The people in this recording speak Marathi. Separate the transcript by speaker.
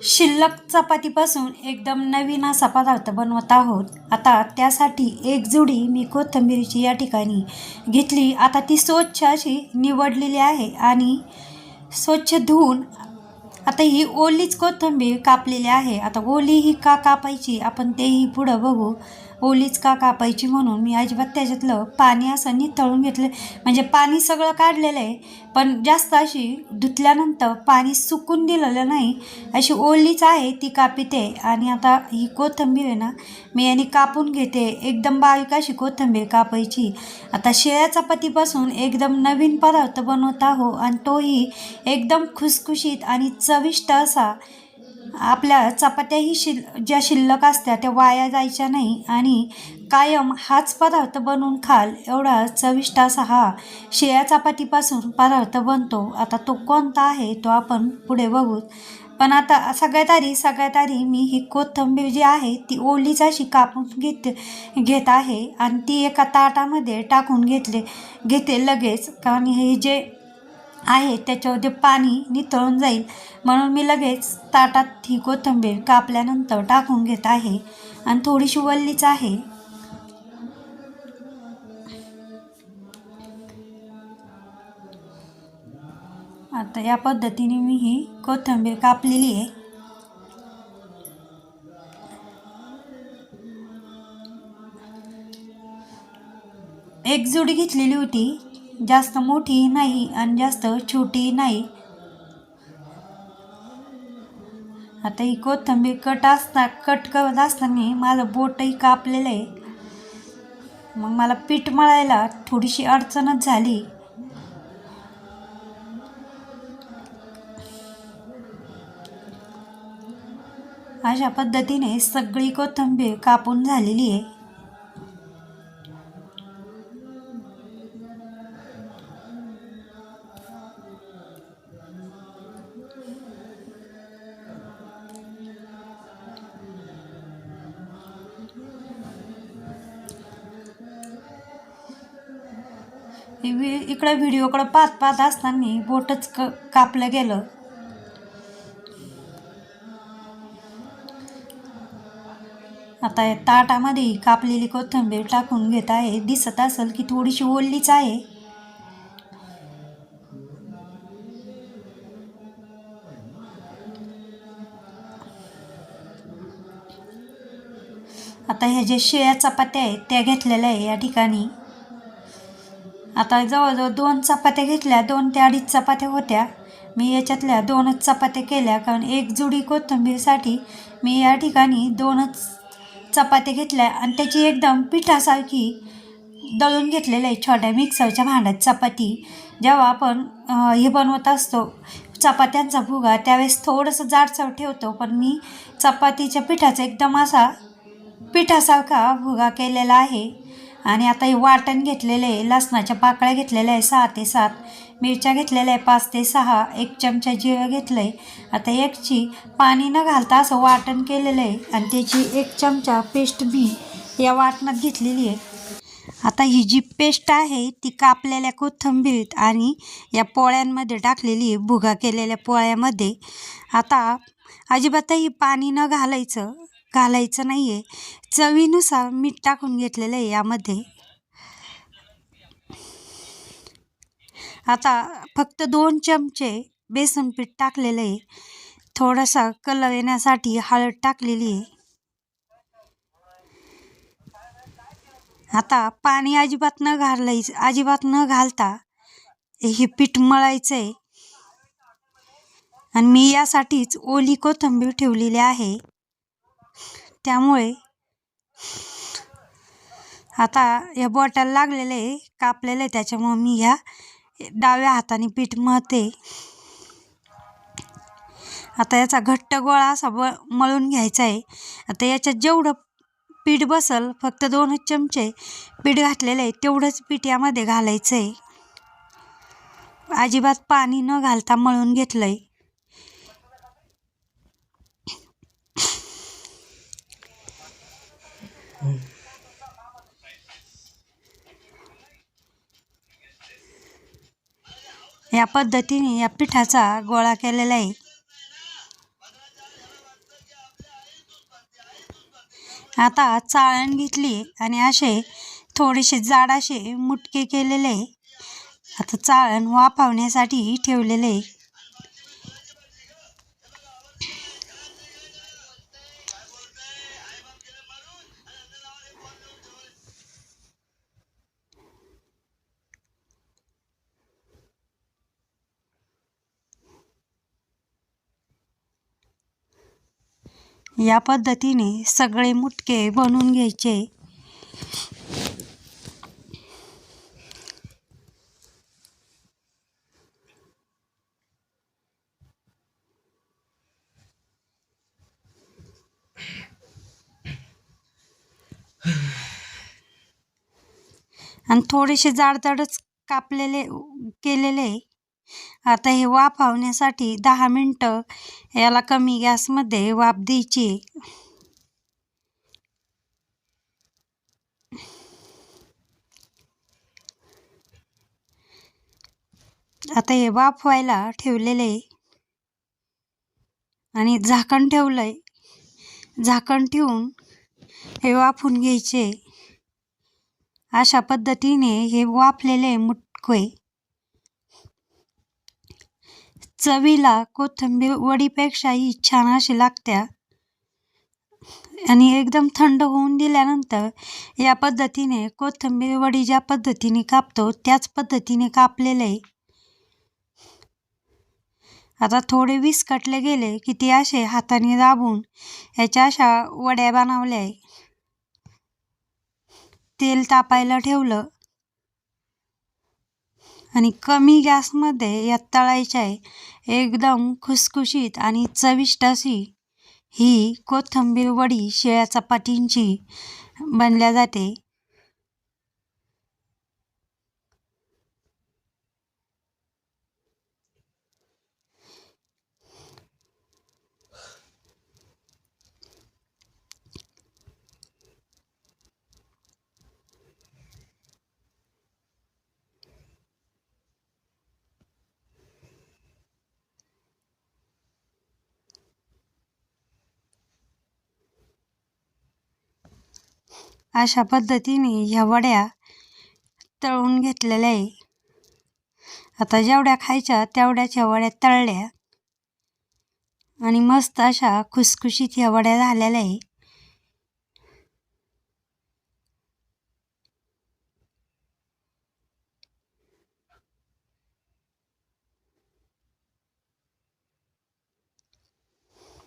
Speaker 1: शिल्लक चपातीपासून एकदम नवीन असा पदार्थ बनवत आहोत. आता त्यासाठी एक जुडी मी कोथिंबीरची या ठिकाणी घेतली. आता ती स्वच्छ अशी निवडलेली आहे आणि स्वच्छ धुवून आता ही ओलीच कोथिंबीर कापलेली आहे. आता ओली ही का कापायची आपण तेही पुढं बघू. ओलीच का कापायची म्हणून मी अजिबात त्याच्यातलं पाणी असं निथळून घेतलं, म्हणजे पाणी सगळं काढलेलं आहे, पण जास्त अशी धुतल्यानंतर पाणी सुकून दिलेलं नाही, अशी ओलीच आहे ती कापिते. आणि आता ही कोथिंबीर आहे ना, मी याने कापून घेते. एकदम बारीक अशी कोथिंबीर कापायची. आता शिळ्या चपातीपासून एकदम नवीन पदार्थ बनवत आहो आणि तोही एकदम खुसखुशीत आणि चविष्ट असा. आपल्या चपात्याही ज्या शिल्लक असत्या त्या वाया जायच्या नाही आणि कायम हाच पदार्थ बनवून खाल एवढा चविष्ट असा हा शिळ्या चपातीपासून पदार्थ बनतो. आता तो कोणता आहे तो आपण पुढे बघू. पण आता सगळ्यात आधी मी ही कोथिंबीर जी आहे ती ओलीच अशी कापून घेत आहे आणि ती एका ताटामध्ये टाकून घेते लगेच, कारण हे जे आहे त्याच्यामध्ये पाणी निथळून जाईल म्हणून मी लगेच ताटात ही कोथिंबीर कापल्यानंतर टाकून घेत आहे आणि थोडीशी वल्लीच आहे. आता या पद्धतीने मी ही कोथिंबीर कापलेली आहे. एक जुडी घेतलेली होती, जास्त मोठी नाही आणि जास्त छोटी नाही. आता ही कोथिंबीर कट करत असताना माझं बोटही कापलेलं आहे, मग मला पीठ मळायला थोडीशी अडचणच झाली. अशा पद्धतीने सगळी कोथिंबीर कापून झालेली आहे. इकडे व्हिडिओकडे पाहत असताना बोटच कापलं गेलं. आता या ताटामध्ये कापलेली कोथिंबीर टाकून घेत आहे. दिसत असेल की थोडीशी ओलीच आहे. आता ह्या ज्या शिळ्या चपात्या आहेत त्या घेतलेल्या आहे या ठिकाणी. आता जवळजवळ 2 चपात्या घेतल्या, 2 ते 2.5 चपात्या होत्या. मी याच्यातल्या 2च चपात्या केल्या, कारण एक जुडी कोथिंबीरसाठी मी या ठिकाणी 2च चपात्या घेतल्या आणि त्याची एकदम पिठासारखी दळून घेतलेलं आहे छोट्या मिक्सरच्या भांड्यात चपाती. जेव्हा आपण हे बनवत असतो चपात्यांचा भुगा त्यावेळेस थोडंसं जाडसर ठेवतो, पण मी चपातीच्या पिठाचा एकदम असा पिठासारखा भुगा केलेला आहे. आणि आता हे वाटण घेतलेलं आहे. लसणाच्या पाकळ्या घेतलेल्या आहे 6 ते 7, मिरच्या घेतलेल्या आहे 5 ते 6, 1 चमचा जिरं घेतलं आहे. आता एकची पाणी न घालता असं वाटण केलेलं आहे आणि त्याची 1 चमचा पेस्ट मी या वाटणात घेतलेली आहे. आता ही जी पेस्ट आहे ती कापलेल्या कोथिंबीर आणि या पोळ्यांमध्ये टाकलेली आहे, भुगा केलेल्या पोळ्यामध्ये. आता अजिबातही पाणी न घालायचं नाही आहे. चवीनुसार मीठ टाकून घेतलेलं आहे यामध्ये. आता फक्त 2 चमचे बेसन पीठ टाकलेलं आहे. थोडासा कलर येण्यासाठी हळद टाकलेली आहे. आता पाणी अजिबात न घालता हे पीठ मळायचं आहे आणि मी यासाठीच ओली कोथिंबीर ठेवलेली आहे. त्यामुळे आता या बोटाला लागलेलं आहे, कापलेलं आहे, त्याच्यामुळे मी ह्या डाव्या हाताने पीठ मळते. आता याचा घट्ट गोळा असा मळून घ्यायचा आहे. आता याच्यात जेवढं पीठ बसल, फक्त 2च चमचे पीठ घातलेलं आहे तेवढंच पीठ यामध्ये घालायचं आहे. अजिबात पाणी न घालता मळून घेतलं आहे. या पद्धतीने या पिठाचा गोळा केलेला आहे. आता चाळण घेतली आणि असे थोडेसे जाड असे मुटके केलेले आता चाळण वाफवण्यासाठी ठेवलेले. या पद्धतीने सगळे मुटके बनवून घ्यायचे. आणि थोडेसे जाडजाडच कापलेले केलेले. आता हे वाफवण्यासाठी 10 मिनटं याला कमी गॅसमध्ये वाफ द्यायची. आता हे वाफवायला ठेवलेले आणि झाकण ठेवलंय. झाकण ठेवून हे वाफवून घ्यायचे. अशा पद्धतीने हे वाफलेले मुटके चवीला कोथिंबीर वडीपेक्षाही छान अशी लागत्या. आणि एकदम थंड होऊन दिल्यानंतर या पद्धतीने कोथिंबीर वडी ज्या पद्धतीने कापतो त्याच पद्धतीने कापलेले. आता थोडे विस्कटले गेले की ते असे हाताने दाबून याच्या अशा वड्या बनवल्या. तेल तापायला ठेवलं आणि कमी गॅसमध्ये या तळायच्या आहे. एकदम खुसखुशीत आणि चविष्ट अशी ही कोथिंबीर वडी शिळ्या चपातींची बनल्या जाते. अशा पद्धतीने ह्या वड्या तळून घेतलेल्या आहे. आता जेवढ्या खायच्या तेवढ्याच ह्या वड्या तळल्या आणि मस्त अशा खुसखुशीत ह्या वड्या झालेल्या आहे.